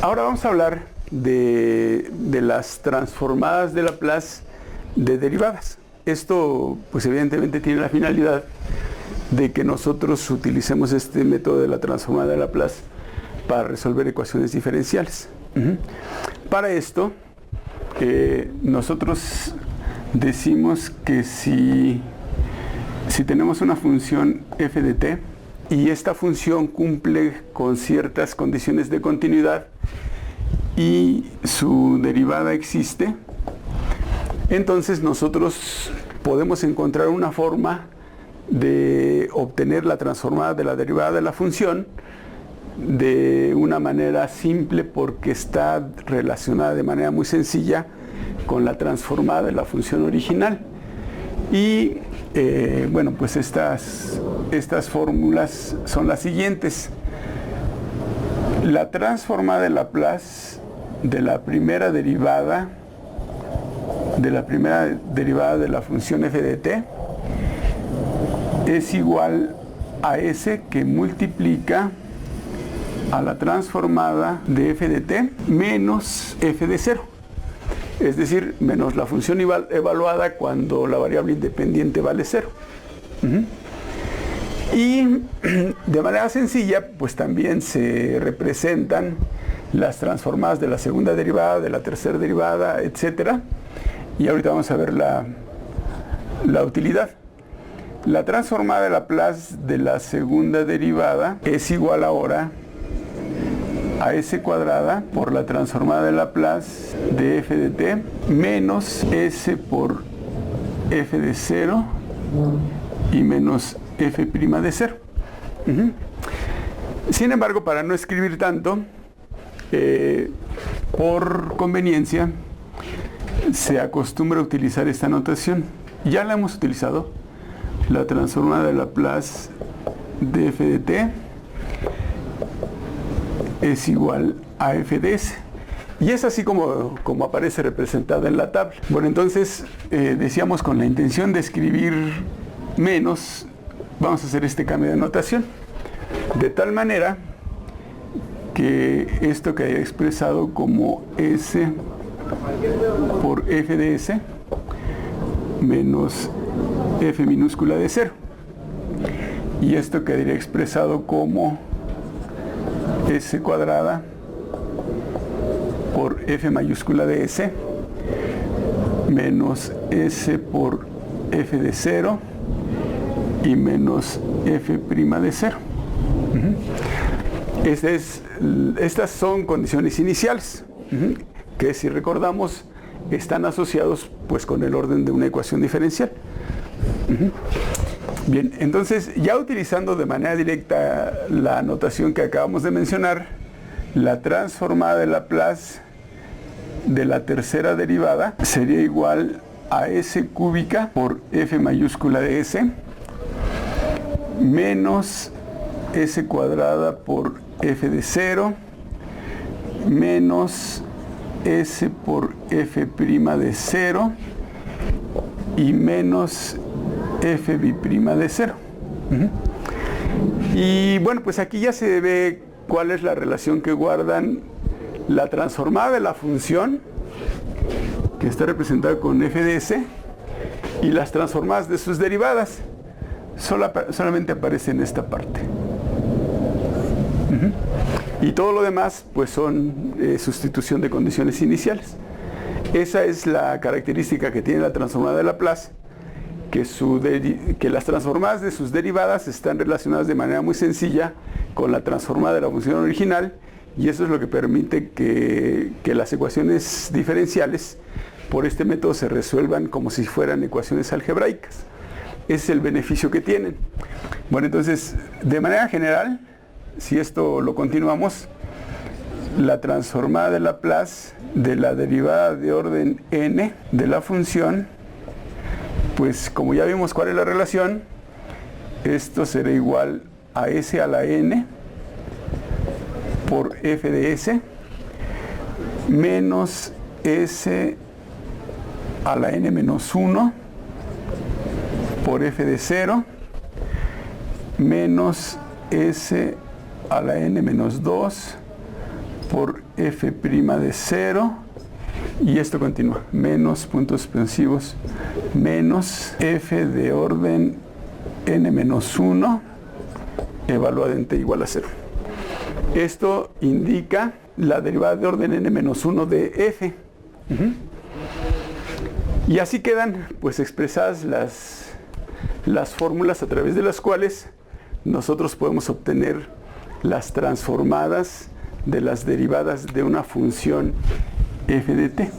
Ahora vamos a hablar de las transformadas de Laplace de derivadas. Esto, pues evidentemente tiene la finalidad de que nosotros utilicemos este método de la transformada de Laplace para resolver ecuaciones diferenciales. Para esto, nosotros decimos que si tenemos una función f de t y esta función cumple con ciertas condiciones de continuidad y su derivada existe, entonces nosotros podemos encontrar una forma de obtener la transformada de la derivada de la función de una manera simple porque está relacionada de manera muy sencilla con la transformada de la función original. Y bueno, pues estas fórmulas son las siguientes. La transformada de Laplace de la primera derivada de la función f de t es igual a s que multiplica a la transformada de f de t menos f de 0. Es decir, menos la función evaluada cuando la variable independiente vale 0. Y de manera sencilla, pues también se representan las transformadas de la segunda derivada, de la tercera derivada, etc. Y ahorita vamos a ver la utilidad. La transformada de Laplace de la segunda derivada es igual ahora a s cuadrada por la transformada de Laplace de f de t menos s por f de 0 y menos f' de 0. Sin embargo, para no escribir tanto, por conveniencia, se acostumbra a utilizar esta notación. Ya la hemos utilizado, la transformada de Laplace de f de t es igual a f de s. Y es así como aparece representada en la tabla. Bueno, entonces, decíamos con la intención de escribir menos, vamos a hacer este cambio de notación. De tal manera que esto queda expresado como s por f de s menos f minúscula de 0. Y esto quedaría expresado como s cuadrada por f mayúscula de s menos s por f de 0 y menos f' de 0. Estas son condiciones iniciales que, si recordamos, están asociados pues con el orden de una ecuación diferencial. Bien, entonces, ya utilizando de manera directa la notación que acabamos de mencionar, la transformada de Laplace de la tercera derivada sería igual a s cúbica por f mayúscula de s menos s cuadrada por f de 0 menos s por f' de 0 y menos f' de 0. Y bueno, pues aquí ya se ve cuál es la relación que guardan la transformada de la función, que está representada con f de s, y las transformadas de sus derivadas. Solamente aparece en esta parte. Y todo lo demás pues son sustitución de condiciones iniciales. Esa es la característica que tiene la transformada de Laplace, que las transformadas de sus derivadas están relacionadas de manera muy sencilla con la transformada de la función original, y eso es lo que permite que las ecuaciones diferenciales por este método se resuelvan como si fueran ecuaciones algebraicas. Ese es el beneficio que tienen. Bueno, entonces, de manera general, si esto lo continuamos, la transformada de Laplace de la derivada de orden n de la función, pues como ya vimos cuál es la relación, esto será igual a s a la n por f de s menos s a la n menos 1 por f de 0 menos s a la n menos 2 por f' de 0, y esto continúa, menos puntos suspensivos, menos f de orden n-1 evaluada en t igual a 0. Esto indica la derivada de orden n-1 de f. Y así quedan pues expresadas las fórmulas a través de las cuales nosotros podemos obtener las transformadas de las derivadas de una función f de t.